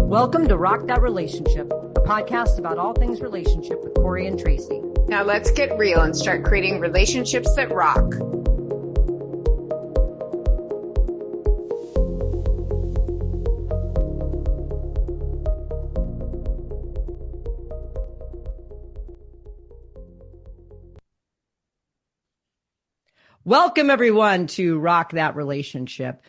Welcome to Rock That Relationship, a podcast about all things relationship with Corey and Tracy. Now let's get real and start creating relationships that rock. Welcome, everyone, to Rock That Relationship.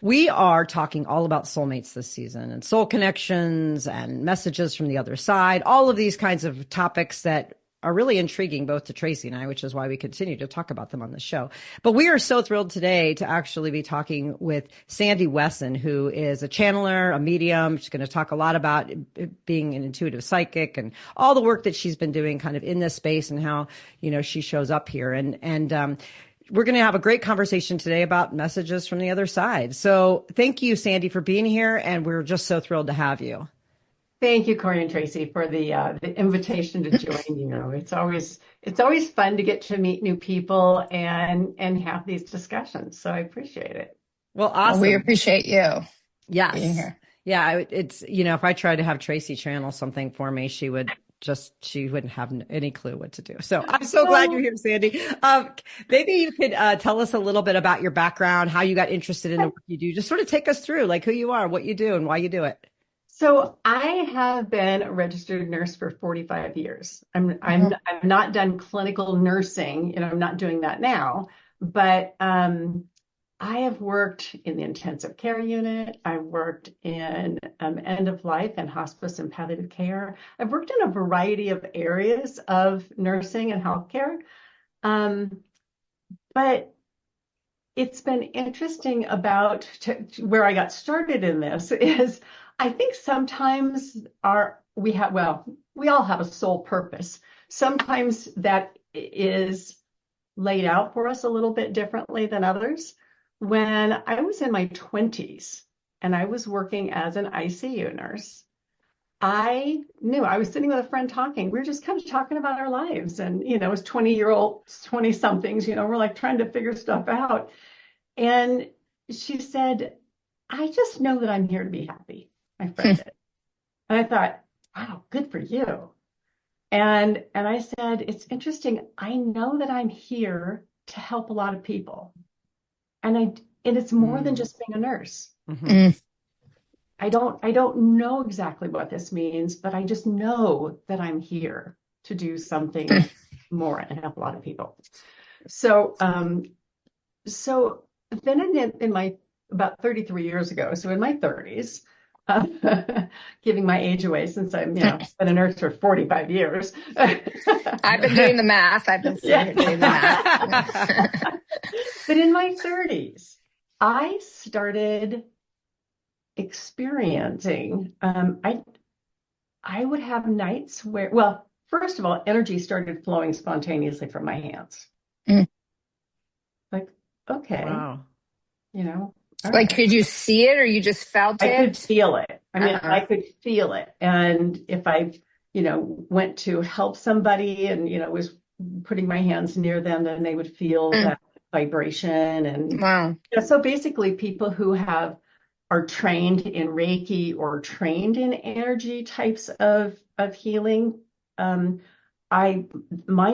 We are talking all about soulmates this season and soul connections and messages from the other side, all of these kinds of topics that are really intriguing both to Tracy and I, which is why we continue to talk about them on the show. But we are so thrilled today to actually be talking with Sandy Wesson, who is a channeler, a medium. She's going to talk a lot about being an intuitive psychic and all the work that she's been doing kind of in this space and how, you know, she shows up here. And we're going to have a great conversation today about messages from the other side. So thank you, Sandy, for being here. And we're just so thrilled to have you. Thank you, Corey and Tracy, for the invitation to join. You know, it's always fun to get to meet new people and have these discussions. So I appreciate it. Well, awesome. Well, we appreciate you. Yes. Being here. Yeah. It's, you know, if I tried to have Tracy channel something for me, she wouldn't have any clue what to do. So I'm so glad you're here, Sandy. Maybe you could tell us a little bit about your background, how you got interested in the work you do. Just sort of take us through like who you are, what you do, and why you do it. So I have been a registered nurse for 45 years. I've not done clinical nursing, you know, I'm not doing that now, but I have worked in the intensive care unit. I've worked in end of life and hospice and palliative care. I've worked in a variety of areas of nursing and healthcare. But it's been interesting about where I got started in this is I think sometimes we all have a soul purpose. Sometimes that is laid out for us a little bit differently than others. When I was in my 20s and I was working as an ICU nurse, I knew I was sitting with a friend talking. We were just kind of talking about our lives. And, you know, as 20-somethings, you know, we're like trying to figure stuff out. And she said, I just know that I'm here to be happy. My friend did. And I thought, wow, good for you. And I said, it's interesting. I know that I'm here to help a lot of people. And it's more than just being a nurse. Mm-hmm. I don't know exactly what this means, but I just know that I'm here to do something more and help a lot of people. So then in my about 33 years ago, so in my 30s, giving my age away since I'm, you know, been a nurse for 45 years. I've been doing the math. I've been doing the math. But in my 30s, I started experiencing, I would have nights where, well, first of all, energy started flowing spontaneously from my hands. Like, okay, wow. You know. Like, right. Could you see it or you just felt it? I could feel it. I mean, I could feel it. And if I, you know, went to help somebody and, you know, was putting my hands near them, then they would feel that vibration. And wow. You know, so basically people who are trained in Reiki or trained in energy types of healing, mine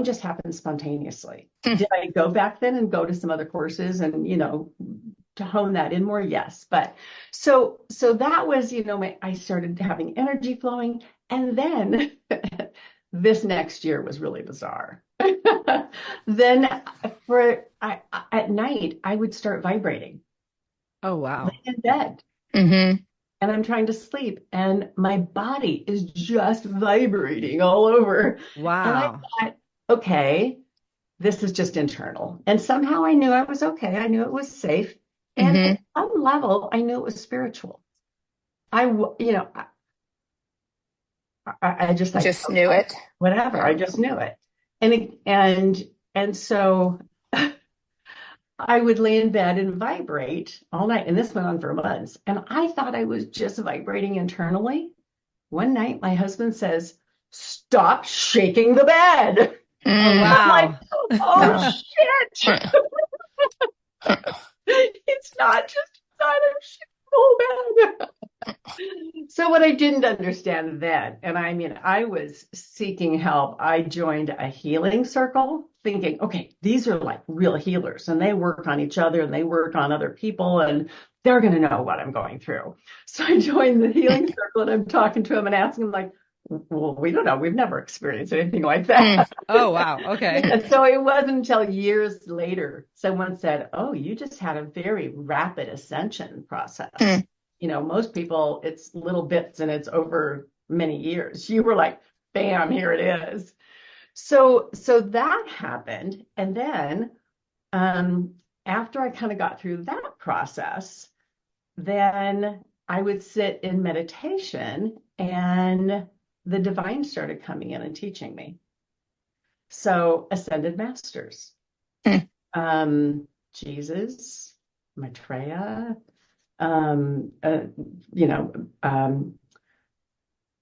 just happened spontaneously. Did I go back then and go to some other courses and, you know, to hone that in more? Yes. But so that was, you know, I started having energy flowing. And then this next year was really bizarre. Then at night, I would start vibrating. Oh, wow. Laying in bed. Mm-hmm. And I'm trying to sleep and my body is just vibrating all over. Wow. And I thought, okay, this is just internal. And somehow I knew I was okay. I knew it was safe. And at some level, I knew it was spiritual. I just knew it. Whatever. I just knew it. And so I would lay in bed and vibrate all night. And this went on for months. And I thought I was just vibrating internally. One night, my husband says, stop shaking the bed. Oh, wow. I'm like, oh, shit. It's not just that I'm shaking the whole bed. So what I didn't understand then, and I mean, I was seeking help. I joined a healing circle thinking, okay, these are like real healers and they work on each other and they work on other people and they're going to know what I'm going through. So I joined the healing circle and I'm talking to them and asking them like, well, we don't know. We've never experienced anything like that. Oh, wow. Okay. And so it wasn't until years later, someone said, oh, you just had a very rapid ascension process. Most people, it's little bits and it's over many years. You were like, bam, here it is. So that happened. And then after I kind of got through that process, then I would sit in meditation and the divine started coming in and teaching me. So ascended masters, Jesus, Maitreya,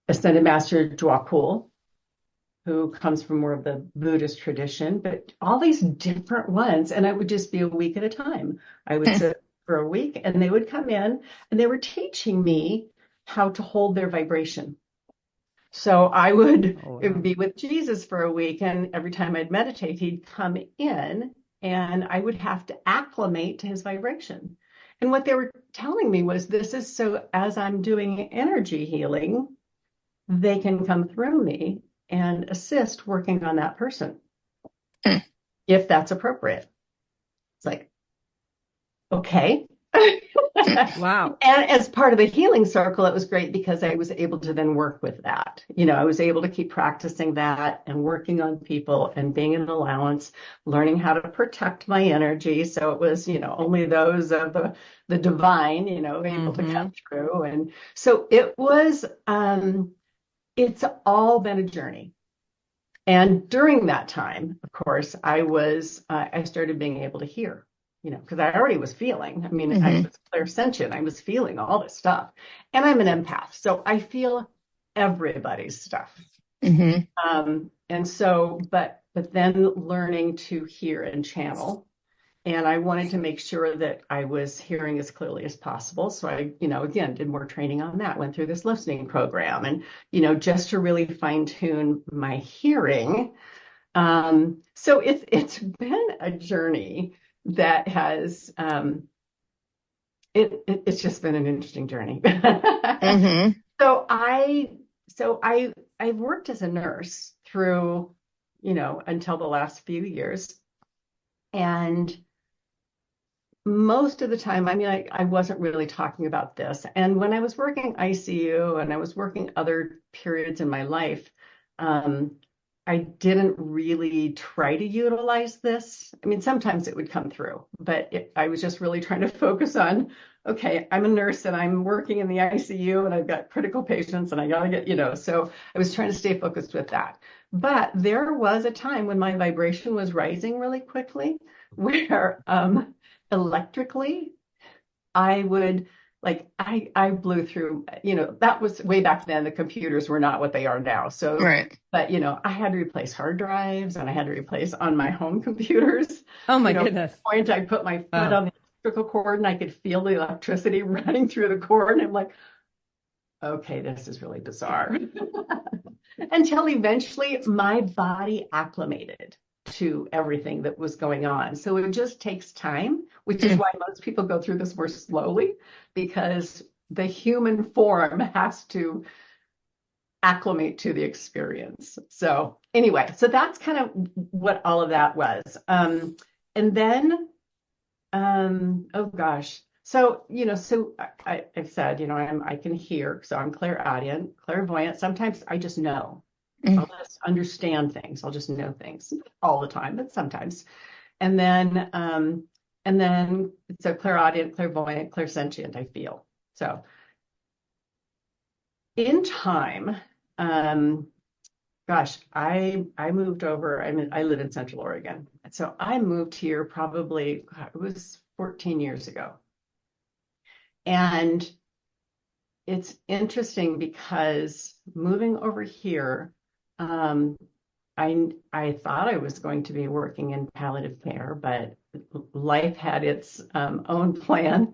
ascended master Dwapul, who comes from more of the Buddhist tradition, but all these different ones. And it would just be a week at a time. I would sit for a week and they would come in and they were teaching me how to hold their vibration. So it would be with Jesus for a week. And every time I'd meditate, he'd come in and I would have to acclimate to his vibration. And what they were telling me was this is so as I'm doing energy healing, they can come through me and assist working on that person if that's appropriate. It's like, okay. Wow. And as part of the healing circle, it was great because I was able to then work with that. I was able to keep practicing that and working on people and being an allowance, learning how to protect my energy. So it was, only those of the divine, able to come through. And so it was, it's all been a journey. And during that time, of course, I started being able to hear. Because I already was feeling, I was clairsentient. I was feeling all this stuff. And I'm an empath, so I feel everybody's stuff. And so, but then learning to hear and channel. And I wanted to make sure that I was hearing as clearly as possible. So I, again, did more training on that, went through this listening program and, just to really fine tune my hearing. So it's been a journey that has it's just been an interesting journey. So I've worked as a nurse through until the last few years, and most of the time I wasn't really talking about this. And when I was working ICU and I was working other periods in my life, I didn't really try to utilize this. Sometimes it would come through, but I was just really trying to focus on, okay, I'm a nurse and I'm working in the ICU and I've got critical patients and I got to get, so I was trying to stay focused with that. But there was a time when my vibration was rising really quickly where electrically I would I blew through, that was way back then. The computers were not what they are now. So, Right. But, I had to replace hard drives and I had to replace on my home computers. Oh my goodness. At the point I put my foot on the electrical cord and I could feel the electricity running through the cord. And I'm like, okay, this is really bizarre. Until eventually my body acclimated to everything that was going on. So it just takes time, which is why most people go through this more slowly, because the human form has to acclimate to the experience. So anyway, so that's kind of what all of that was. And then, oh gosh. So, I've said, I can hear, so I'm clairaudient, clairvoyant. Sometimes I just know. I'll just understand things. I'll just know things all the time, but sometimes. And then so clairaudient, clairvoyant, clairsentient, I feel. So in time, gosh, I moved over. I live in Central Oregon. So I moved here probably, it was 14 years ago. And it's interesting because moving over here, I thought I was going to be working in palliative care, but life had its own plan.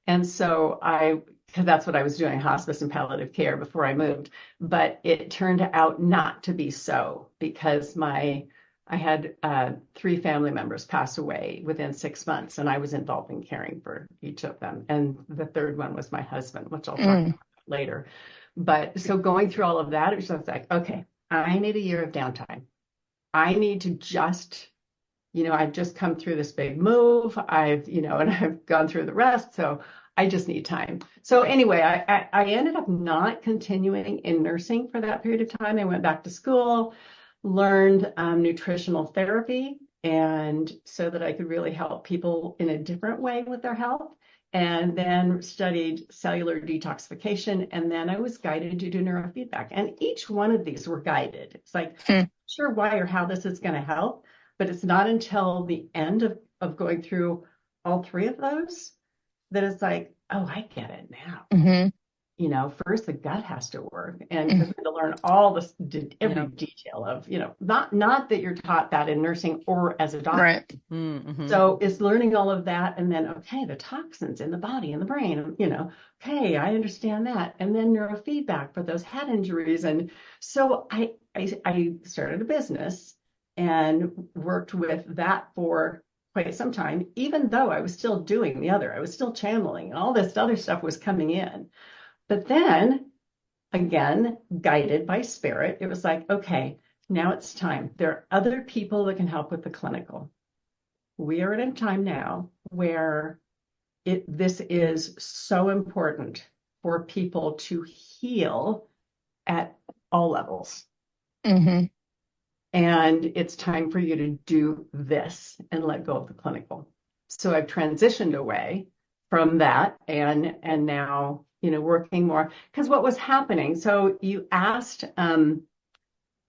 And so I because that's what I was doing, hospice and palliative care before I moved. But it turned out not to be so, because I had 3 family members pass away within 6 months, and I was involved in caring for each of them. And the third one was my husband, which I'll talk about later. But so going through all of that, it was just like, okay, I need a year of downtime. I need to just, I've just come through this big move. And I've gone through the rest. So I just need time. So anyway, I ended up not continuing in nursing for that period of time. I went back to school, learned nutritional therapy, and so that I could really help people in a different way with their health. And then studied cellular detoxification. And then I was guided to do neurofeedback. And each one of these were guided. It's like, sure why or how this is going to help, but it's not until the end of going through all 3 of those that it's like, oh, I get it now. First the gut has to work, and to learn all this, every detail of, not that you're taught that in nursing or as a doctor. Right. So it's learning all of that, and then, okay, the toxins in the body and the brain, okay, I understand that. And then neurofeedback for those head injuries. And so I started a business and worked with that for quite some time, even though I was still doing the other. I was still channeling, and all this other stuff was coming in. But then, again, guided by spirit, it was like, okay, now it's time. There are other people that can help with the clinical. We are at a time now where this is so important for people to heal at all levels. And it's time for you to do this and let go of the clinical. So I've transitioned away from that and now, working more, because what was happening. So you asked kind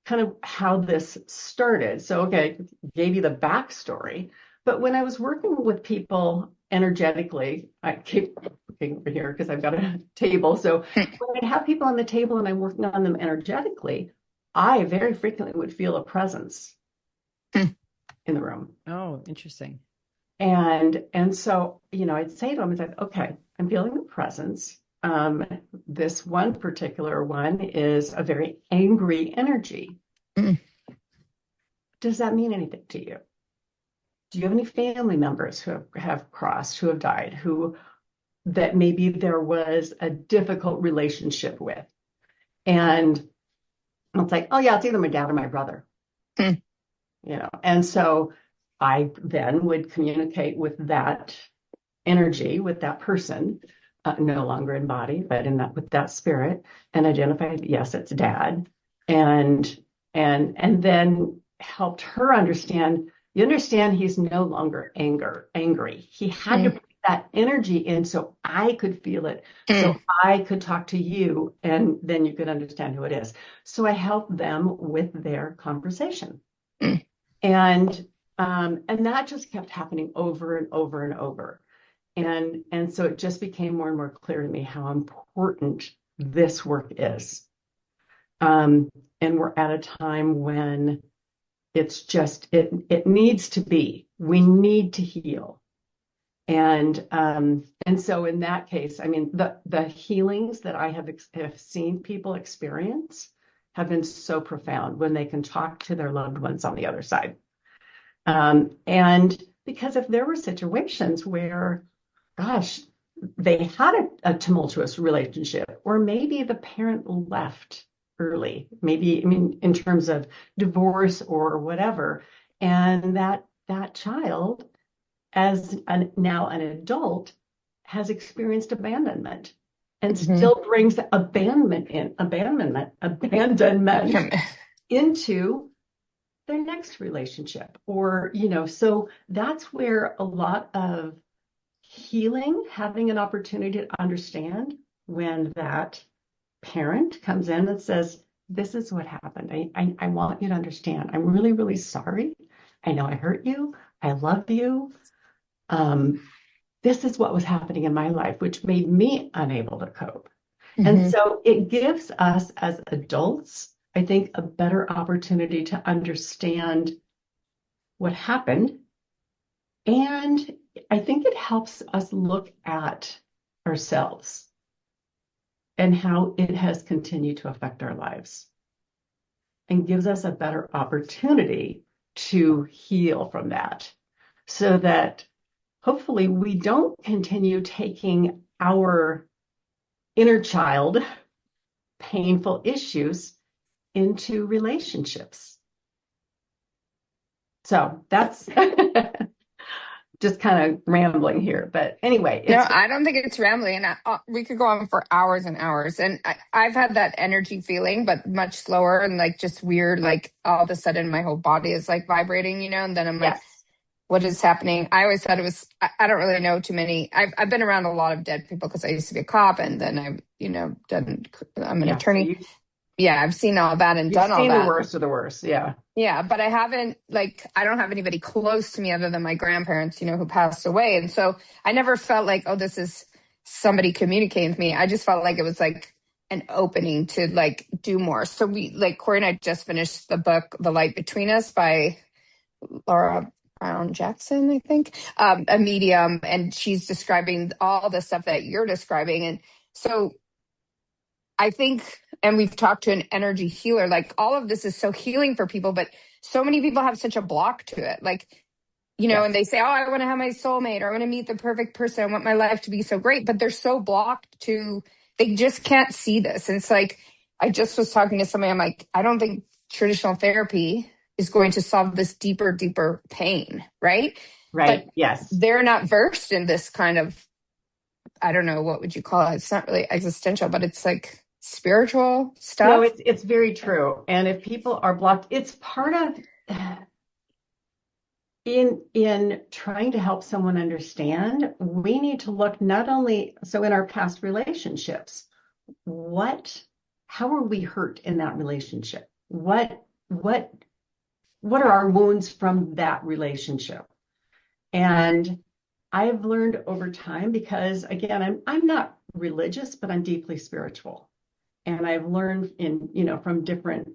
of how this started. So, okay, gave you the backstory. But when I was working with people energetically, I keep looking over here because I've got a table. So when I'd have people on the table and I'm working on them energetically, I very frequently would feel a presence in the room. Oh, interesting. And so, I'd say to them, it's like, okay, I'm feeling the presence. This one particular one is a very angry energy. Does that mean anything to you? Do you have any family members who have crossed, who have died, that maybe there was a difficult relationship with? And it's like, oh yeah, it's either my dad or my brother. And so I then would communicate with that energy, with that person, no longer in body, but with that spirit, and identify, yes, it's dad, and then helped her understand. You understand, he's no longer angry. He had to put that energy in so I could feel it, so I could talk to you, and then you could understand who it is. So I helped them with their conversation, and that just kept happening over and over and over. And so it just became more and more clear to me how important this work is. And we're at a time when it's just, it needs to be, we need to heal. And so in that case, I mean, the healings that I have seen people experience have been so profound when they can talk to their loved ones on the other side. And because if there were situations where, gosh, they had a tumultuous relationship, or maybe the parent left early, maybe, I mean, in terms of divorce or whatever, and that child, as now an adult, has experienced abandonment and still brings abandonment into their next relationship, or, so that's where a lot of healing, having an opportunity to understand when that parent comes in and says, this is what happened. I want you to understand. I'm really, really sorry. I know I hurt you. I love you. This is what was happening in my life, which made me unable to cope. And so it gives us as adults, I think, a better opportunity to understand what happened. And I think it helps us look at ourselves and how it has continued to affect our lives and gives us a better opportunity to heal from that so that hopefully we don't continue taking our inner child painful issues into relationships. So that's just kind of rambling here. But anyway. No, I don't think it's rambling. And we could go on for hours and hours. And I've had that energy feeling, but much slower and like just weird. Like all of a sudden my whole body is like vibrating, you know, and then I'm like, what is happening? I always thought it was, I don't really know too many. I've been around a lot of dead people because I used to be a cop and then I'm an attorney. I've seen all that and done all that. You've seen the worst of the worst. Yeah. Yeah. But I haven't, I don't have anybody close to me other than my grandparents, you know, who passed away. And so I never felt like, oh, this is somebody communicating with me. I just felt like it was like an opening to like do more. So Corey and I just finished the book, The Light Between Us by Laura Brown Jackson, I think, a medium, and she's describing all the stuff that you're describing. And so I think, and we've talked to an energy healer, like all of this is so healing for people, but so many people have such a block to it. Like, you know, and they say, oh, I want to have my soulmate or I want to meet the perfect person. I want my life to be so great, but they're so blocked they just can't see this. And it's like, I just was talking to somebody, I'm like, I don't think traditional therapy is going to solve this deeper pain, right? Right. But yes. They're not versed in this kind of, I don't know, what would you call it? It's not really existential, but it's like spiritual stuff. No, it's very true. And if people are blocked, it's part of in trying to help someone understand, we need to look not only so in our past relationships, how are we hurt in that relationship? What are our wounds from that relationship? And I've learned over time, because again, I'm not religious, but I'm deeply spiritual. And I've learned from different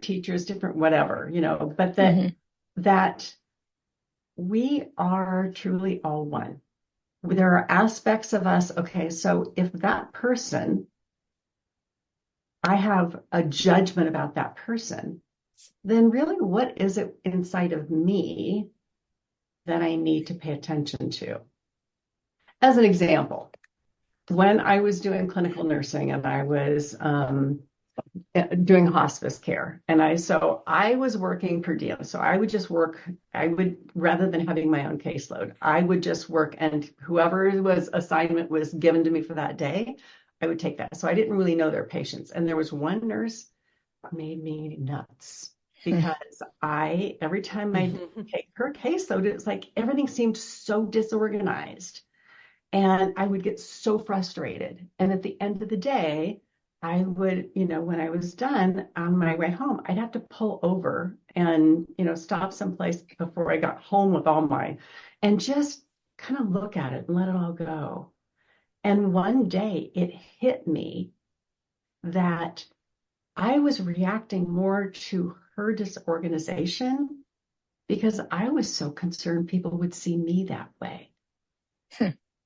teachers, different whatever, but that we are truly all one. There are aspects of us. Okay, so if that person, I have a judgment about that person, then really what is it inside of me that I need to pay attention to? As an example, when I was doing clinical nursing and I was doing hospice care, and I was working per diem. So I would just work, rather than having my own caseload, I would just work, and whoever assignment was given to me for that day, I would take that. So I didn't really know their patients. And there was one nurse that made me nuts, because every time I take her caseload, it's like everything seemed so disorganized. And I would get so frustrated. And at the end of the day, I would, when I was done on my way home, I'd have to pull over and, stop someplace before I got home with and just kind of look at it and let it all go. And one day it hit me that I was reacting more to her disorganization because I was so concerned people would see me that way.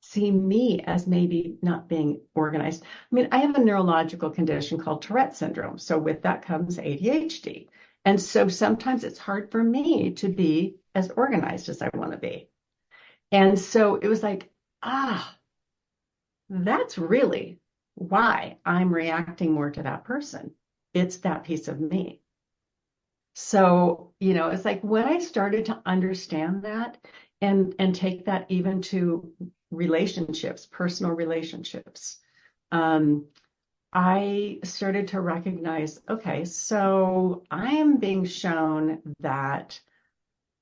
See me as maybe not being organized. I mean, I have a neurological condition called Tourette syndrome. So with that comes ADHD. And so sometimes it's hard for me to be as organized as I want to be. And so it was like, that's really why I'm reacting more to that person. It's that piece of me. So, it's like when I started to understand that and take that even to relationships, personal relationships, I started to recognize, okay, so I am being shown that,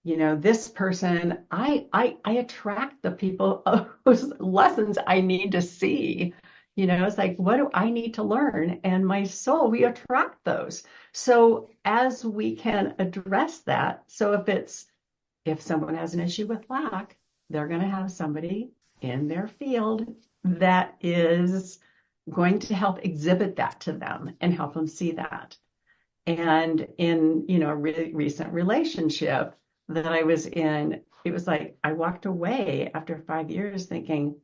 this person, I attract the people whose lessons I need to see. It's like, what do I need to learn? And my soul, we attract those. So as we can address that, so if someone has an issue with lack, they're going to have somebody in their field that is going to help exhibit that to them and help them see that. And in, a really recent relationship that I was in, it was like I walked away after 5 years thinking,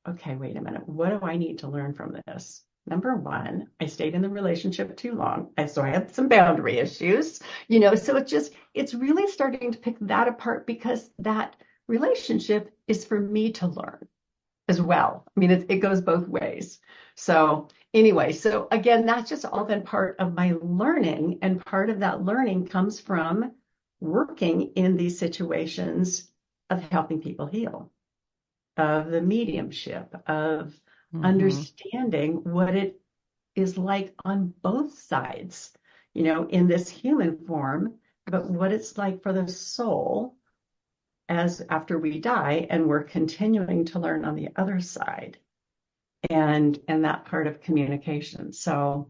okay, wait a minute. What do I need to learn from this? Number one, I stayed in the relationship too long. So I had some boundary issues, so it's really starting to pick that apart because that relationship is for me to learn as well. I mean, it goes both ways. So anyway, so again, that's just all been part of my learning. And part of that learning comes from working in these situations of helping people heal, of the mediumship, of understanding what it is like on both sides, in this human form, but what it's like for the soul as after we die, and we're continuing to learn on the other side, and that part of communication. So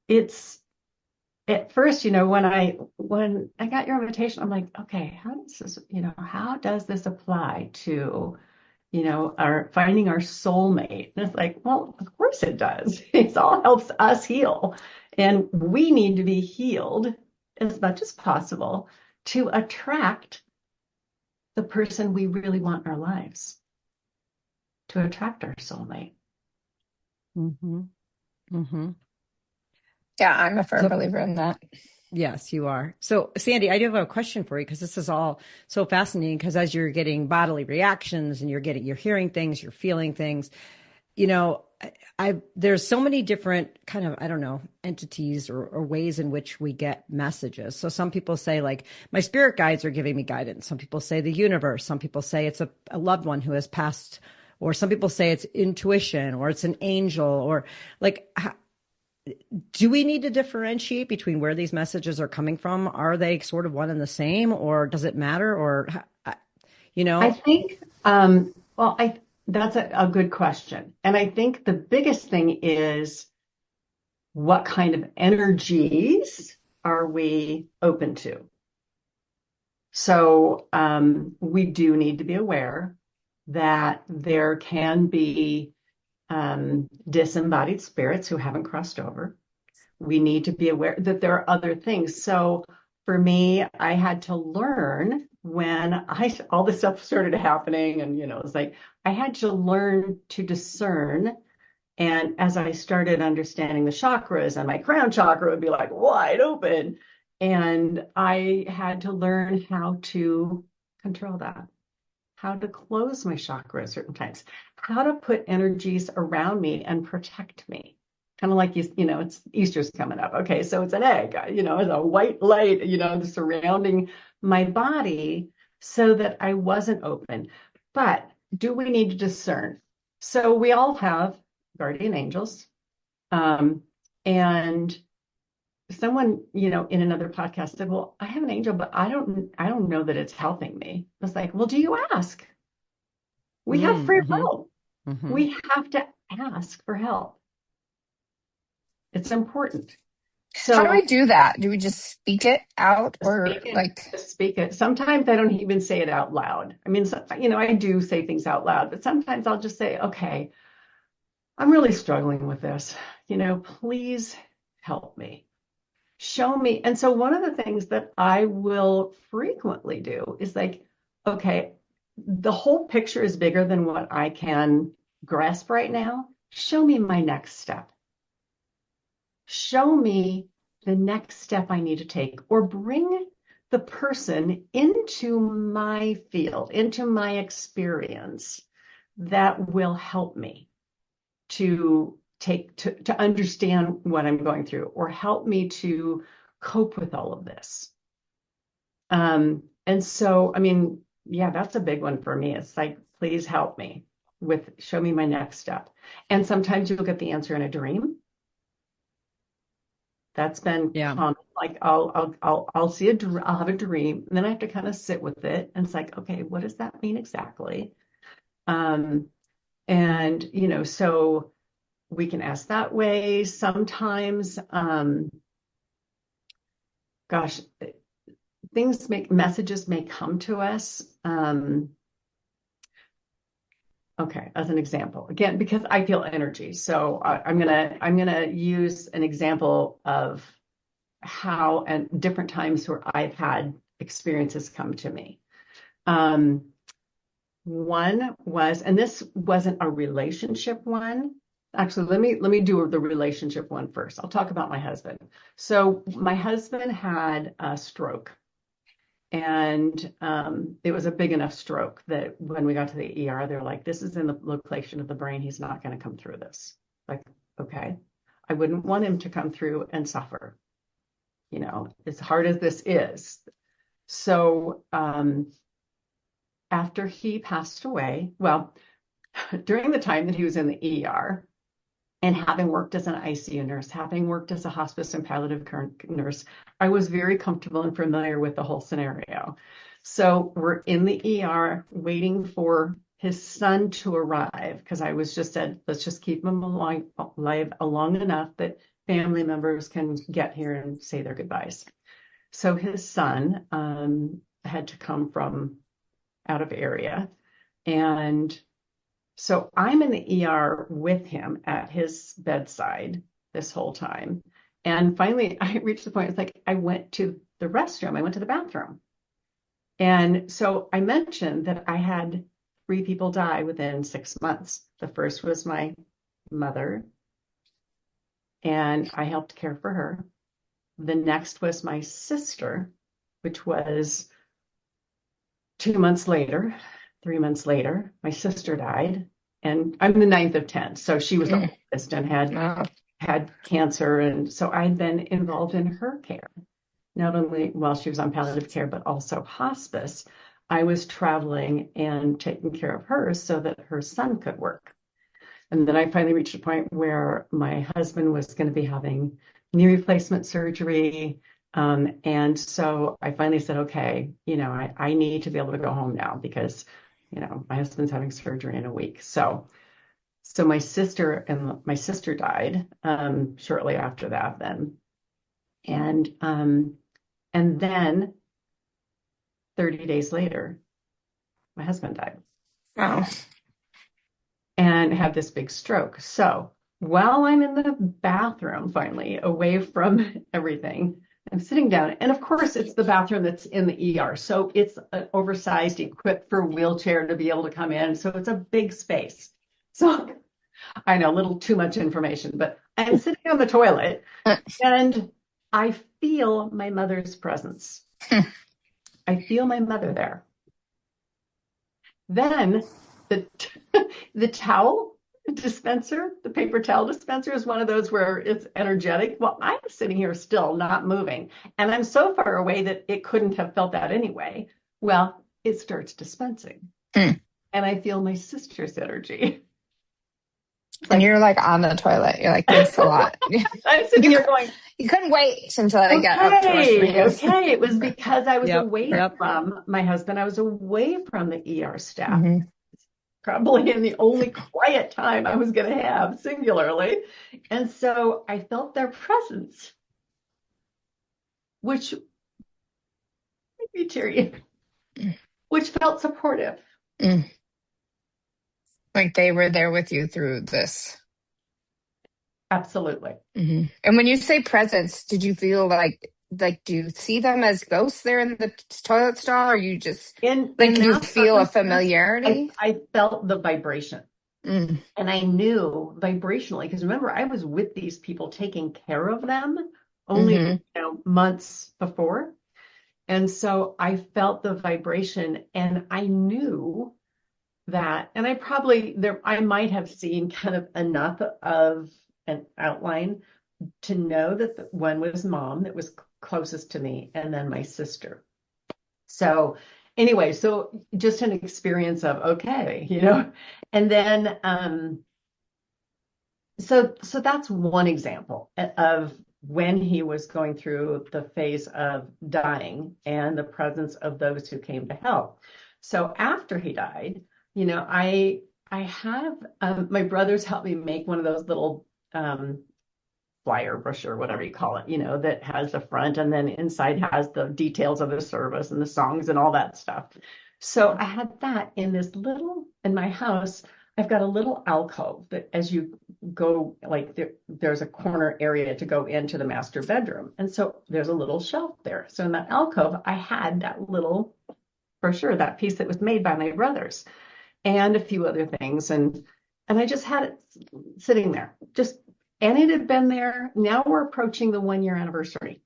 it's at first, when I got your invitation, I'm like, okay, how does this apply to our finding our soulmate? And it's like, well, of course it does. It all helps us heal. And we need to be healed as much as possible to attract the person we really want in our lives, to attract our soulmate. Mm-hmm. Mm-hmm. Yeah, I'm a firm believer in that. Yes, you are. So, Sandy, I do have a question for you because this is all so fascinating, because as you're getting bodily reactions and you're hearing things, you're feeling things, there's so many different kind of, I don't know, entities or ways in which we get messages. So some people say, like, my spirit guides are giving me guidance. Some people say the universe. Some people say it's a loved one who has passed, or some people say it's intuition, or it's an angel, or like, do we need to differentiate between where these messages are coming from? Are they sort of one and the same, or does it matter? Or, I think, that's a good question. And I think the biggest thing is, what kind of energies are we open to? So we do need to be aware that there can be disembodied spirits who haven't crossed over. We need to be aware that there are other things. So for me, I had to learn when all this stuff started happening, and it's like I had to learn to discern. And as I started understanding the chakras, and my crown chakra would be like wide open, and I had to learn how to control that, how to close my chakra at certain times, how to put energies around me and protect me. Kind of like, it's Easter's coming up. Okay, so it's an egg, it's a white light, surrounding my body so that I wasn't open. But do we need to discern? So we all have guardian angels. And someone, in another podcast said, well, I have an angel, but I don't know that it's helping me. I was like, well, do you ask? We have free will. Mm-hmm. We have to ask for help. It's important. So how do we do that? Do we just speak it out, or speak it? Sometimes I don't even say it out loud. I mean, I do say things out loud, but sometimes I'll just say, okay, I'm really struggling with this. Please help me. Show me. And so one of the things that I will frequently do is like, okay, the whole picture is bigger than what I can grasp right now. Show me my next step. Show me the next step I need to take, or bring the person into my field, into my experience, that will help me to understand what I'm going through, or help me to cope with all of this. And so, I mean, yeah, that's a big one for me. It's like, please help me show me my next step. And sometimes you'll get the answer in a dream. That's been common. Like I'll see I'll have a dream, and then I have to kind of sit with it. And it's like, okay, what does that mean exactly? And so we can ask that way. Sometimes, messages may come to us. Okay, as an example, again, because I feel energy. So I'm gonna use an example of how, and different times where I've had experiences come to me. One was, and this wasn't a relationship one. Actually, let me do the relationship one first. I'll talk about my husband. So my husband had a stroke, and it was a big enough stroke that when we got to the ER, they're like, "This is in the location of the brain. He's not going to come through this." Like, okay, I wouldn't want him to come through and suffer, as hard as this is. So after he passed away, well, during the time that he was in the ER, and having worked as an ICU nurse, having worked as a hospice and palliative care nurse, I was very comfortable and familiar with the whole scenario. So we're in the ER waiting for his son to arrive, because I was just said, let's just keep him alive long enough that family members can get here and say their goodbyes. So his son had to come from out of area. And so I'm in the ER with him at his bedside this whole time. And finally, I reached the point, it's like I went to the restroom. I went to the bathroom. And so I mentioned that I had 3 people die within 6 months. The first was my mother, and I helped care for her. The next was my sister, which was 2 months later. 3 months later, my sister died, and I'm the 9th of 10. So she was the oldest and had cancer. And so I'd been involved in her care, not only while she was on palliative care, but also hospice. I was traveling and taking care of her so that her son could work. And then I finally reached a point where my husband was going to be having knee replacement surgery. And so I finally said, okay, I need to be able to go home now, because my husband's having surgery in a week. So my sister died shortly after that then. And then 30 days later, my husband died. Wow. And had this big stroke. So while I'm in the bathroom, finally, away from everything, I'm sitting down. And of course, it's the bathroom that's in the ER. So it's oversized, equipped for a wheelchair to be able to come in. So it's a big space. So I know, a little too much information, but I'm sitting on the toilet and I feel my mother's presence. I feel my mother there. Then the towel dispenser, the paper towel dispenser, is one of those where it's energetic. Well, I'm sitting here still not moving, and I'm so far away that it couldn't have felt that anyway. Well, it starts dispensing, and I feel my sister's energy. And you're like on the toilet. You're like, thanks a lot. I'm sitting here going, you couldn't wait until I got up to okay. It was because I was away from my husband. I was away from the ER staff. Probably in the only quiet time I was going to have, singularly. And so I felt their presence, which made me teary, which felt supportive. Like they were there with you through this. Absolutely. And when you say presence, did you feel like do you see them as ghosts there in the toilet stall, or you just do you feel a familiarity? I felt the vibration, and I knew vibrationally, because remember, I was with these people taking care of them only months before, and so I felt the vibration, and I knew that, and I might have seen kind of enough of an outline to know that one was mom that was closest to me, and then my sister. So anyway, so just an experience of, okay, and then, so that's one example of when he was going through the phase of dying and the presence of those who came to help. So after he died, I have, my brothers helped me make one of those little, flyer, brochure, whatever you call it, that has the front, and then inside has the details of the service and the songs and all that stuff. So I had that in my house. I've got a little alcove that as you go, like there's a corner area to go into the master bedroom. And so there's a little shelf there. So in that alcove, I had that little brochure, that piece that was made by my brothers. and a few other things. And I just had it sitting there, and it had been there. Now we're approaching the 1 year anniversary.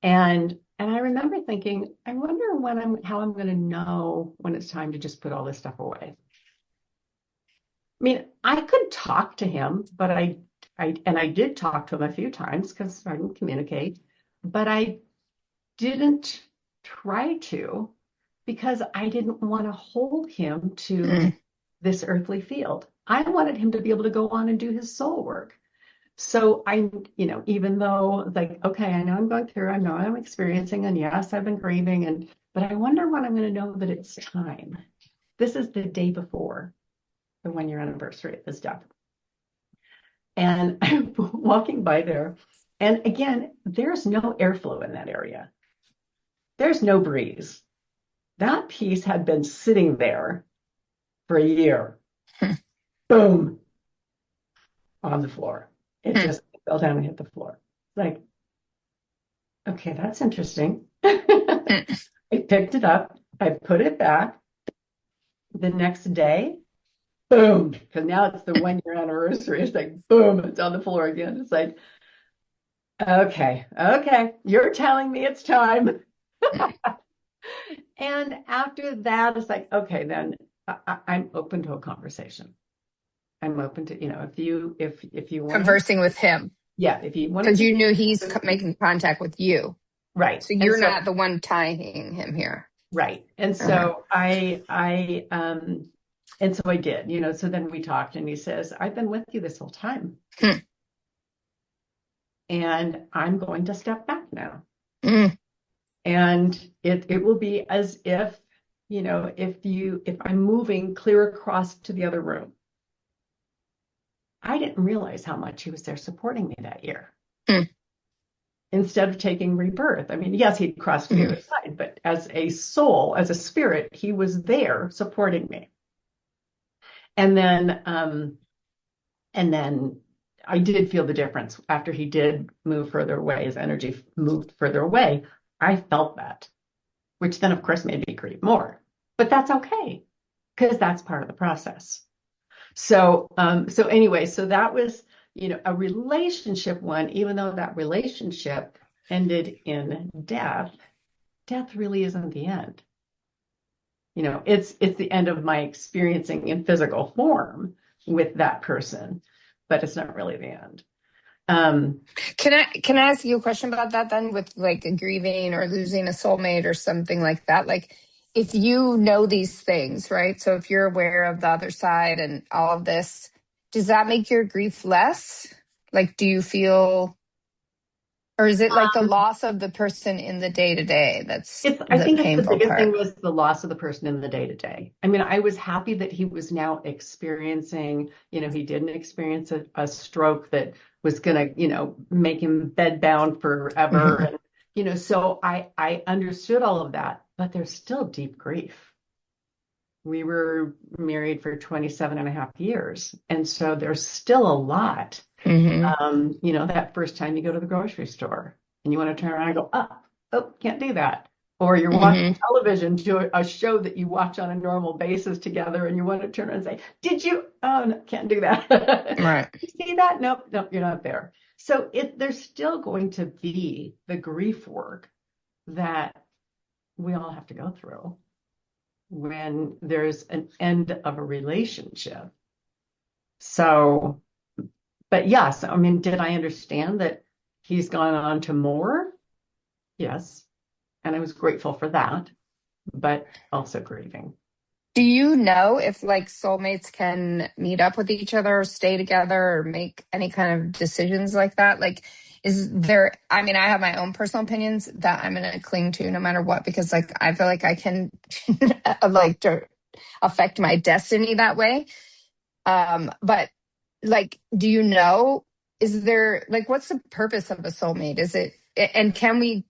And I remember thinking, I wonder how I'm going to know when it's time to just put all this stuff away. I mean, I could talk to him, but I did talk to him a few times because I can communicate, but I didn't try to because I didn't want to hold him to this earthly field. I wanted him to be able to go on and do his soul work. So even though like, okay, I know I'm going through, I know I'm experiencing, and yes, I've been grieving, but I wonder when I'm going to know that it's time. This is the day before the 1 year anniversary of his death. And I'm walking by there, and again, there's no airflow in that area. There's no breeze. That piece had been sitting there for a year. Boom, on the floor. It just fell down and hit the floor. Like, okay, that's interesting. I picked it up. I put it back. The next day, boom, because now it's the 1 year anniversary. It's like, boom, it's on the floor again. It's like, okay, you're telling me it's time. And after that, it's like, okay, then I'm open to a conversation. I'm open to, if you want conversing with him. Yeah, if you want, because you knew he's making contact with you, right? So you're not the one tying him here, right? And so and so I did, so then we talked, and he says, I've been with you this whole time, and I'm going to step back now, and it will be as if, if I'm moving clear across to the other room. I didn't realize how much he was there supporting me that year. Instead of taking rebirth. I mean, yes, he'd crossed to the other side, but as a soul, as a spirit, he was there supporting me. And then I did feel the difference after he did move further away. His energy moved further away. I felt that, which then, of course, made me grieve more. But that's okay, because that's part of the process. So anyway, so that was, a relationship one, even though that relationship ended in death really isn't the end. It's the end of my experiencing in physical form with that person, but it's not really the end. Can I ask you a question about that then, with like grieving or losing a soulmate or something like that? Like, if you know these things, right? So if you're aware of the other side and all of this, does that make your grief less? Like, do you feel, or is it like the loss of the person in the day-to-day that's I think painful the biggest part? thing was the loss of the person in the day-to-day. I mean, I was happy that he was now experiencing, he didn't experience a stroke that was going to, make him bedbound forever. And, so I understood all of that, but there's still deep grief. We were married for 27 and a half years. And so there's still a lot. That first time you go to the grocery store and you want to turn around and go, oh, can't do that. Or you're watching television to a show that you watch on a normal basis together, and you want to turn around and say, did you? Oh, no, can't do that. Right. You see that? Nope, you're not there. So there's still going to be the grief work that we all have to go through when there's an end of a relationship. So, but yes, I mean, did I understand that he's gone on to more? Yes. And I was grateful for that, but also grieving. Do you know if like soulmates can meet up with each other, or stay together, or make any kind of decisions like that? Like, is there, I mean, I have my own personal opinions that I'm going to cling to no matter what, because like, I feel like I can like to affect my destiny that way. But like, do you know, is there, like, what's the purpose of a soulmate? Is it, and can we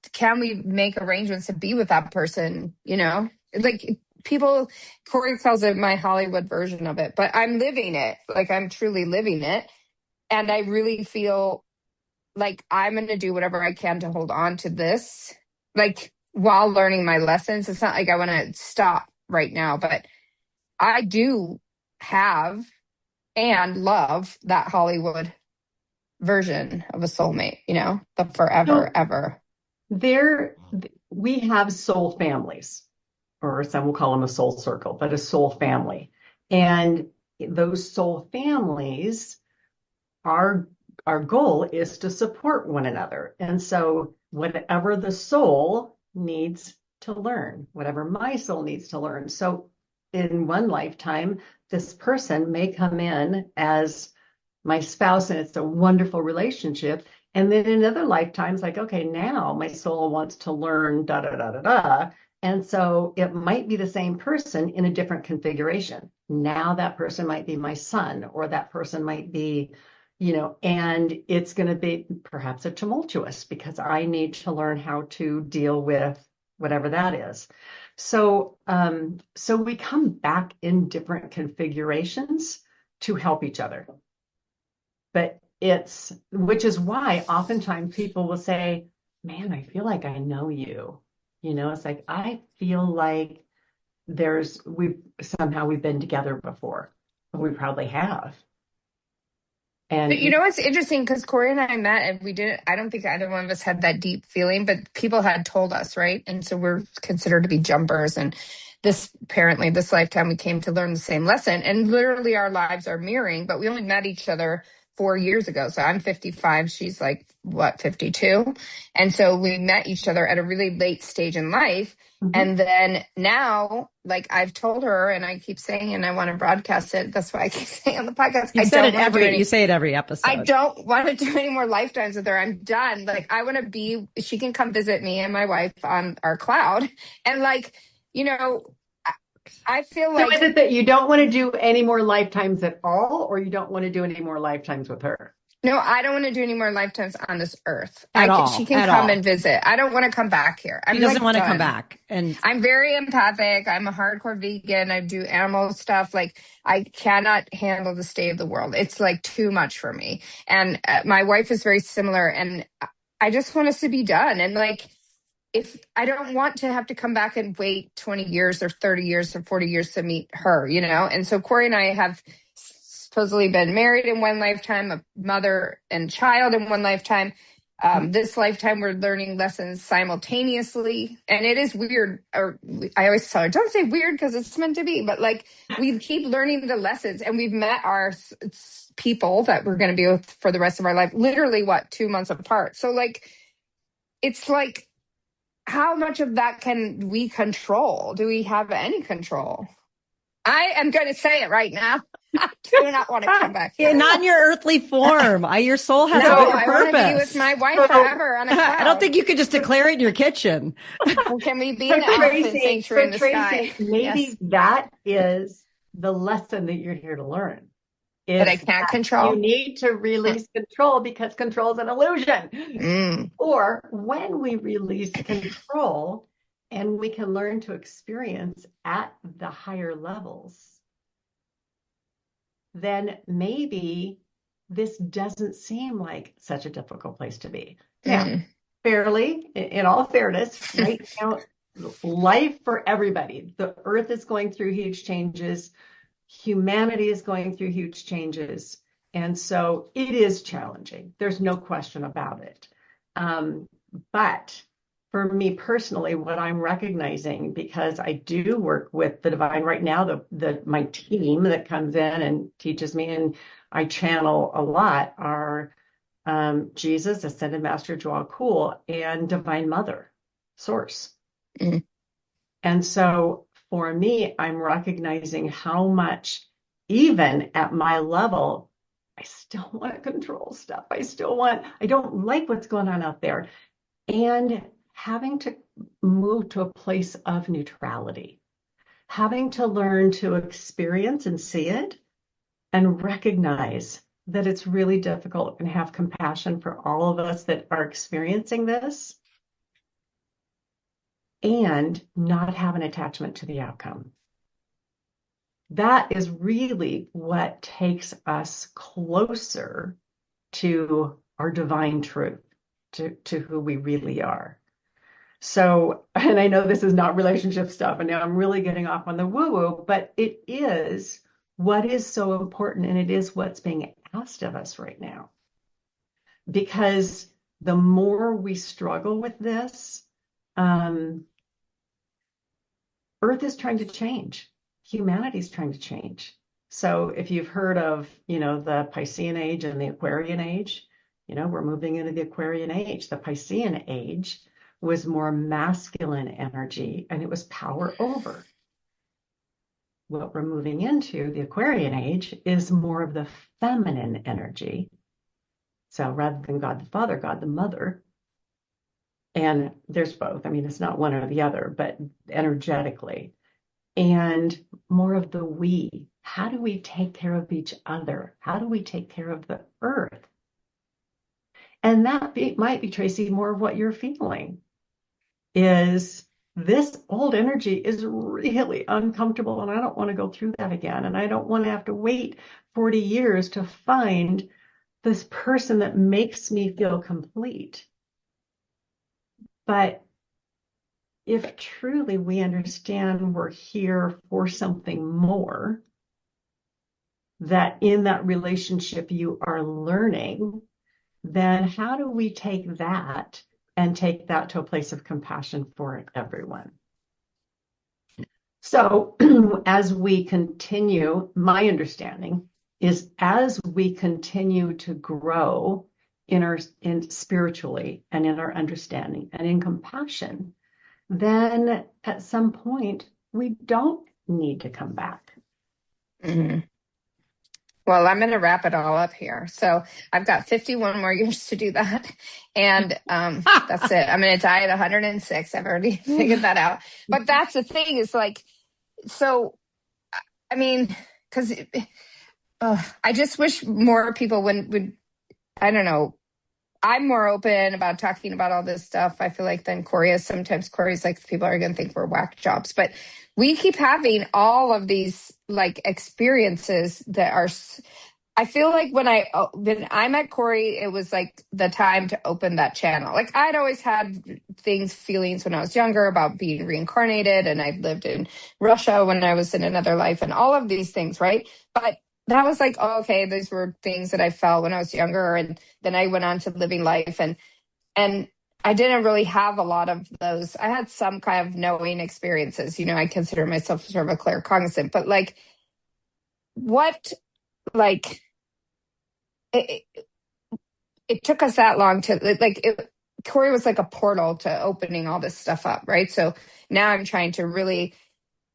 make arrangements to be with that person? Like people, Corey calls it my Hollywood version of it, but I'm living it. Like, I'm truly living it. And I really feel like I'm going to do whatever I can to hold on to this, like while learning my lessons. It's not like I want to stop right now, but I do have and love that Hollywood version of a soulmate, the forever, So ever. we have soul families, or some will call them a soul circle, but a soul family. And those soul families, our goal is to support one another. And so whatever the soul needs to learn, whatever my soul needs to learn. So in one lifetime, this person may come in as my spouse and it's a wonderful relationship. And then in other lifetimes, like, okay, now my soul wants to learn da da da da da. And so it might be the same person in a different configuration. Now that person might be my son, or that person might be, and it's going to be perhaps a tumultuous because I need to learn how to deal with whatever that is. So, so we come back in different configurations to help each other. But which is why oftentimes people will say, man, I feel like I know you. It's like, I feel like we've been together before. We probably have. And But what's interesting, because Corey and I met and I don't think either one of us had that deep feeling, but people had told us, right? And so we're considered to be jumpers. And apparently this lifetime we came to learn the same lesson, and literally our lives are mirroring, but we only met each other 4 years ago. So I'm 55. She's 52. And so we met each other at a really late stage in life. And then now, I've told her, and I keep saying, and I want to broadcast it. That's why I keep saying on the podcast. You say it every episode. I don't want to do any more lifetimes with her. I'm done. I want to she can come visit me and my wife on our cloud. And I feel like. So is it that you don't want to do any more lifetimes at all, or you don't want to do any more lifetimes with her? No, I don't want to do any more lifetimes on this earth. She can come and visit. I don't want to come back here. She doesn't want to come back. And I'm very empathic. I'm a hardcore vegan. I do animal stuff. I cannot handle the state of the world. It's too much for me. And my wife is very similar. And I just want us to be done. And if I don't want to have to come back and wait 20 years or 30 years or 40 years to meet her, And so Corey and I have supposedly been married in one lifetime, a mother and child in one lifetime. This lifetime, we're learning lessons simultaneously. And it is weird. I always tell her, don't say weird because it's meant to be. But we keep learning the lessons, and we've met our people that we're going to be with for the rest of our life, literally 2 months apart. So it's how much of that can we control? Do we have any control? I am going to say it right now. I do not want to come back here. Yeah, not in your earthly form. Your soul has a No, bigger I purpose. want to be with my wife forever on a cloud. I don't think you could just declare it in your kitchen. Well, can we be an elephant sanctuary in the sky? Maybe that is the lesson that you're here to learn. That I can't control. You need to release control, because control is an illusion. Or when we release control and we can learn to experience at the higher levels, then maybe this doesn't seem like such a difficult place to be. Now, fairly, in all fairness, right now, life for everybody, the earth is going through huge changes. Humanity is going through huge changes. And so it is challenging. There's no question about it. But for me personally, what I'm recognizing, because I do work with the divine right now, my team that comes in and teaches me, and I channel a lot, are Jesus, Ascended Master Joao Kuhl, and Divine Mother, Source. And so for me, I'm recognizing how much, even at my level, I still want to control stuff. I don't like what's going on out there. And having to move to a place of neutrality, having to learn to experience and see it and recognize that it's really difficult, and have compassion for all of us that are experiencing this, and not have an attachment to the outcome. That is really what takes us closer to our divine truth, to who we really are. So, and I know this is not relationship stuff, and now I'm really getting off on the woo-woo, but it is what is so important, and it is what's being asked of us right now. Because the more we struggle with this, Earth is trying to change. Humanity is trying to change. So if you've heard of, the Piscean age and the Aquarian age, we're moving into the Aquarian age. The Piscean age was more masculine energy, and it was power over. What we're moving into, the Aquarian age, is more of the feminine energy. So rather than God the Father, God the Mother. And there's both. I mean, it's not one or the other, but energetically. And more of the we. How do we take care of each other? How do we take care of the earth? And that might be, Tracy, more of what you're feeling is this old energy is really uncomfortable, and I don't want to go through that again. And I don't want to have to wait 40 years to find this person that makes me feel complete. But if truly we understand we're here for something more, that in that relationship you are learning, then how do we take that and take that to a place of compassion for everyone? So as we continue, my understanding is as we continue to grow in spiritually and in our understanding and in compassion, then at some point we don't need to come back. Mm-hmm. Well, I'm going to wrap it all up here. So I've got 51 more years to do that. And that's it. I'm going to die at 106. I've already figured that out. But that's the thing is like, so, I mean, because I just wish more people would, I don't know, I'm more open about talking about all this stuff, I feel like, than Corey is. Sometimes Corey's like, people are going to think we're whack jobs. But we keep having all of these like experiences that are, I feel like when I met Corey, it was like the time to open that channel. Like I'd always had feelings when I was younger about being reincarnated, and I lived in Russia when I was in another life and all of these things, right? But that was like, oh, okay, these were things that I felt when I was younger. And then I went on to living life, and I didn't really have a lot of those. I had some kind of knowing experiences. I consider myself sort of a claircognizant, but like what, like it took us that long to Corey was like a portal to opening all this stuff up. Right. So now I'm trying to really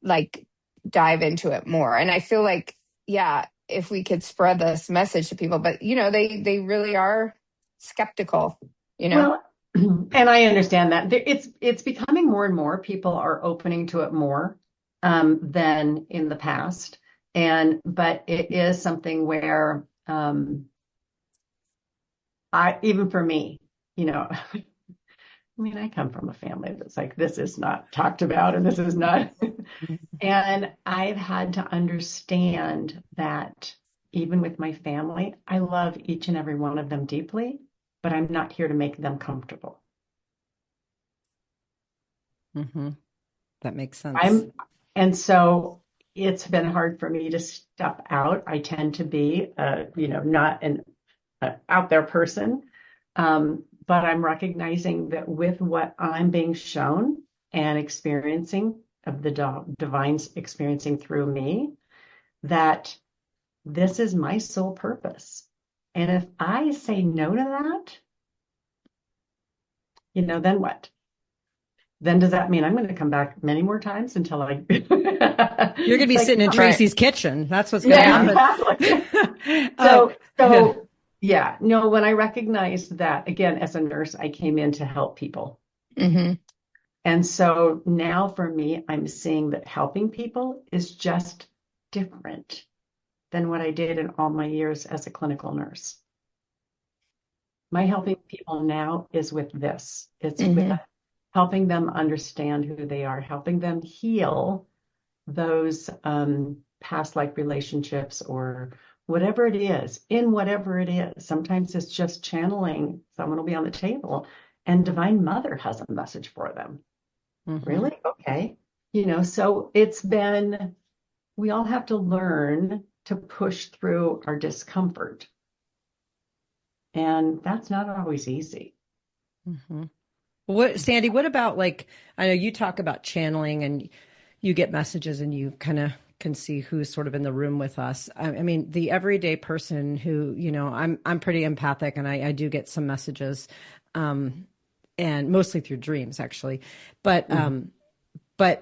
like dive into it more. And I feel like, yeah, if we could spread this message to people, but they really are skeptical, Well, and I understand that it's becoming more and more people are opening to it more than in the past. But it is something where even for me, I mean, I come from a family that's like, this is not talked about and this is not. And I've had to understand that even with my family, I love each and every one of them deeply, but I'm not here to make them comfortable. Mm-hmm. That makes sense. And so it's been hard for me to step out. I tend to be, not an out there person. But I'm recognizing that with what I'm being shown and experiencing of the divine's experiencing through me, that this is my sole purpose. And if I say no to that, then what? Then does that mean I'm going to come back many more times until I... You're going to be sitting in Tracy's kitchen. That's what's going to happen. Exactly. Yeah, no, when I recognized that, again, as a nurse, I came in to help people. Mm-hmm. And so now for me, I'm seeing that helping people is just different than what I did in all my years as a clinical nurse. My helping people now is with this. It's with helping them understand who they are, helping them heal those past life relationships or whatever it is, in whatever it is. Sometimes it's just channeling. Someone will be on the table and Divine Mother has a message for them. Really? Okay. So we all have to learn to push through our discomfort. And that's not always easy. Sandy, what about, like, I know you talk about channeling and you get messages and you kind of can see who's sort of in the room with us. I mean, the everyday person who, I'm pretty empathic, and I do get some messages, and mostly through dreams, actually. But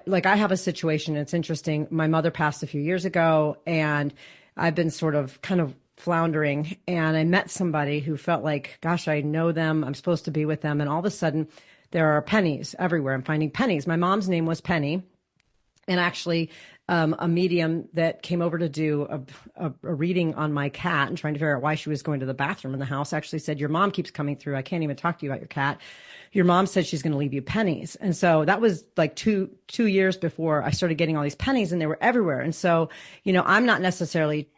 like, I have a situation, it's interesting. My mother passed a few years ago, and I've been sort of kind of floundering, and I met somebody who felt like, gosh, I know them, I'm supposed to be with them. And all of a sudden there are pennies everywhere. I'm finding pennies. My mom's name was Penny. And actually, a medium that came over to do a reading on my cat and trying to figure out why she was going to the bathroom in the house actually said, your mom keeps coming through. I can't even talk to you about your cat. Your mom said she's going to leave you pennies. And so that was like two years before I started getting all these pennies, and they were everywhere. And so, I'm not necessarily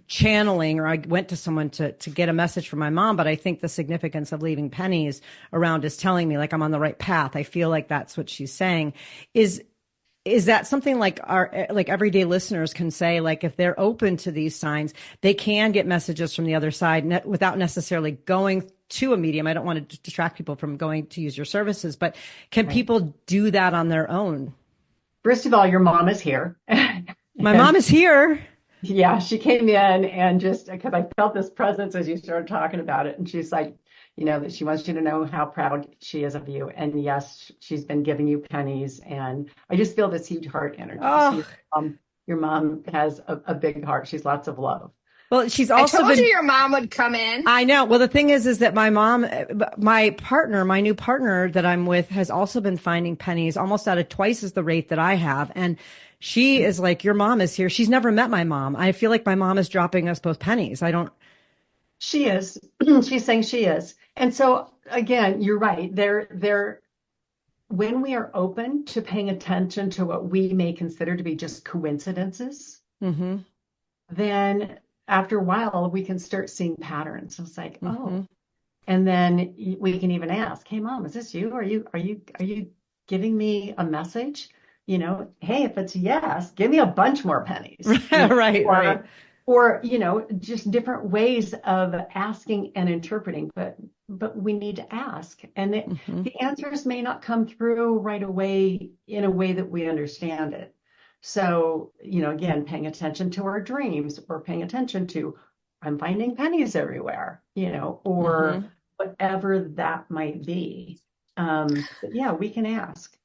channeling, or I went to someone to get a message from my mom, but I think the significance of leaving pennies around is telling me, like, I'm on the right path. I feel like that's what she's saying. Is that something like our, like, everyday listeners can say, like, if they're open to these signs, they can get messages from the other side without necessarily going to a medium? I don't want to distract people from going to use your services, but can people do that on their own? First of all, your mom is here. My mom is here. Yeah, she came in, and just because I felt this presence as you started talking about it, and she's like, that she wants you to know how proud she is of you. And yes, she's been giving you pennies, and I just feel this huge heart energy. Oh. Your mom has a big heart. She's lots of love. Well, she's also I told you your mom would come in. I know. Well, the thing is that my mom, my new partner that I'm with, has also been finding pennies almost at twice as the rate that I have. And she is like, your mom is here. She's never met my mom. I feel like my mom is dropping us both pennies. She is. She's saying she is. And so again, you're right. When we are open to paying attention to what we may consider to be just coincidences, then after a while we can start seeing patterns. It's like, oh, and then we can even ask, hey, Mom, is this you? Are you giving me a message? Hey, if it's yes, give me a bunch more pennies. Right. Or, just different ways of asking and interpreting, but we need to ask. And the answers may not come through right away in a way that we understand it. So, again, paying attention to our dreams, or paying attention to, I'm finding pennies everywhere, or whatever that might be. But yeah, we can ask.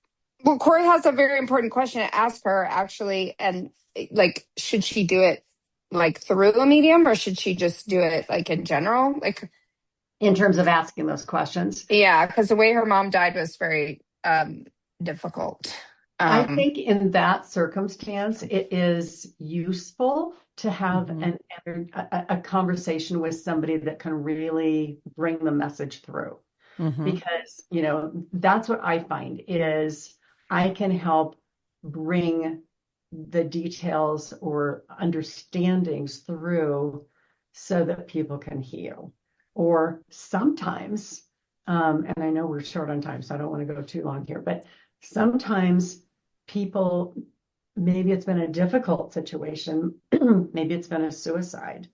Well, Corey has a very important question to ask her, actually. And, like, should she do it, like, through a medium, or should she just do it, like, in general? Like, in terms of asking those questions? Yeah, because the way her mom died was very difficult. I think in that circumstance, it is useful to have a conversation with somebody that can really bring the message through. Because, that's what I find is I can help bring the details or understandings through so that people can heal. Or sometimes, and I know we're short on time, so I don't want to go too long here, but sometimes people, maybe it's been a difficult situation, maybe it's been a suicide.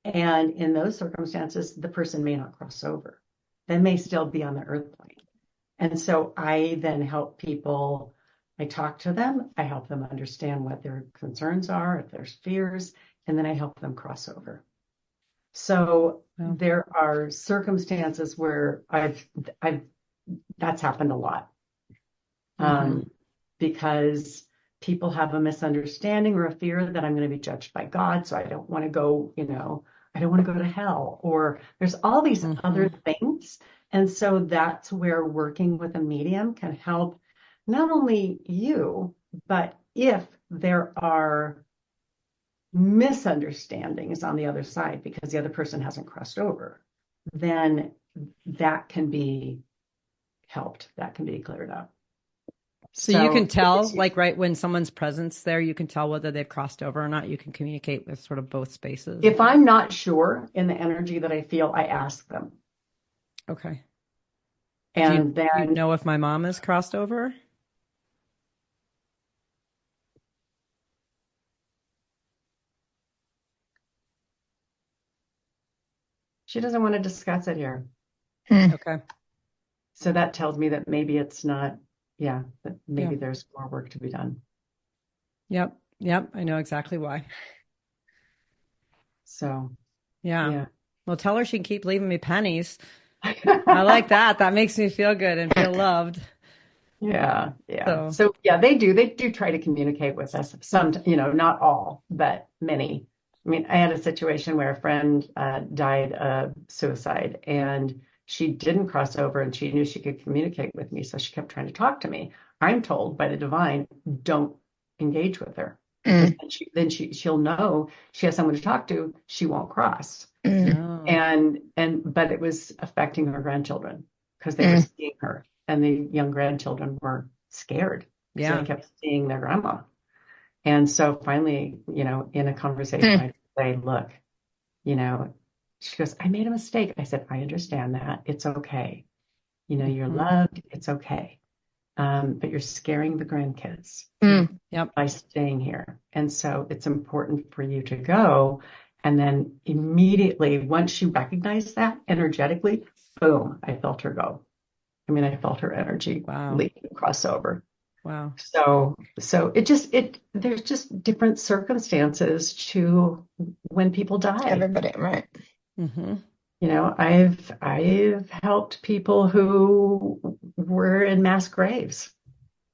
And in those circumstances, the person may not cross over. They may still be on the earth plane. And so I then help people, I talk to them, I help them understand what their concerns are, if there's fears, and then I help them cross over. So there are circumstances where that's happened a lot. Because people have a misunderstanding or a fear that I'm going to be judged by God. So I don't want to go, I don't want to go to hell, or there's all these other things. And so that's where working with a medium can help not only you, but if there are misunderstandings on the other side because the other person hasn't crossed over, then that can be helped. That can be cleared up. So you can tell, like, right when someone's presence there, you can tell whether they've crossed over or not. You can communicate with sort of both spaces. If I'm not sure in the energy that I feel, I ask them. Okay. And do you then know if my mom has crossed over? she doesn't want to discuss it here. Okay. So that tells me that maybe it's not, that maybe Yeah. there's more work to be done. Yep. I know exactly why. So, Yeah. Well, tell her she can keep leaving me pennies. I like that. That makes me feel good and feel loved. Yeah. So They do try to communicate with us. Some, not all, but many. I mean, I had a situation where a friend died of suicide, and she didn't cross over, and she knew she could communicate with me, so she kept trying to talk to me. I'm told by the divine, don't engage with her, because then she'll know she has someone to talk to. She won't cross. Oh. But it was affecting her grandchildren because they were seeing her, and the young grandchildren were scared because they kept seeing their grandma. And so finally, in a conversation, I say, look, she goes, I made a mistake. I said, I understand that. It's okay. You're loved. It's okay. But you're scaring the grandkids by staying here. And so it's important for you to go. And then immediately, once she recognized that energetically, boom, I felt her go. I mean, I felt her energy leap and cross over. Wow. So there's just different circumstances to when people die. Everybody, right. Mm-hmm. I've helped people who were in mass graves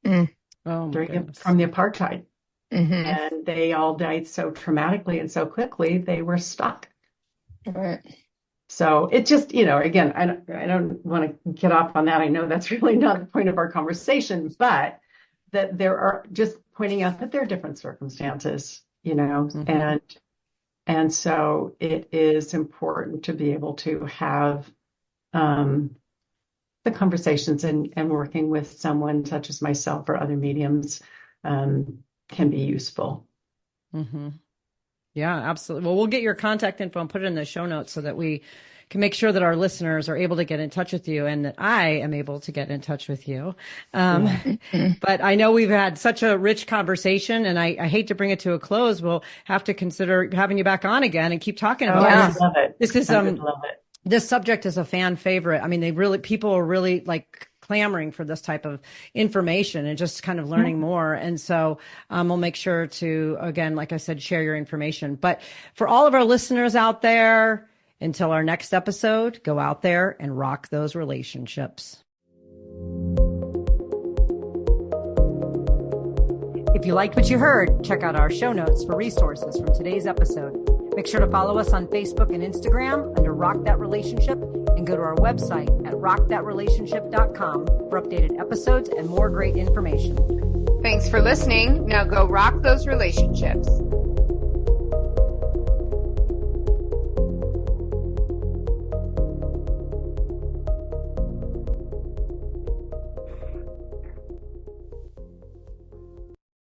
from the apartheid. And they all died so traumatically and so quickly, they were stuck. Right. So it just, again, I don't want to get off on that. I know that's really not the point of our conversation, but that there are just pointing out that there are different circumstances, and so it is important to be able to have the conversations, and working with someone such as myself or other mediums can be useful. Mm-hmm. Yeah, absolutely. Well, we'll get your contact info and put it in the show notes so that we can make sure that our listeners are able to get in touch with you and that I am able to get in touch with you. But I know we've had such a rich conversation, and I hate to bring it to a close. We'll have to consider having you back on again and keep talking about I would love it. I would love it. This subject is a fan favorite. I mean, people are really like clamoring for this type of information and just kind of learning more. And so we'll make sure to, again, like I said, share your information. But for all of our listeners out there, until our next episode, go out there and rock those relationships. If you liked what you heard, check out our show notes for resources from today's episode. Make sure to follow us on Facebook and Instagram under Rock That Relationship, and go to our website at rockthatrelationship.com for updated episodes and more great information. Thanks for listening. Now go rock those relationships.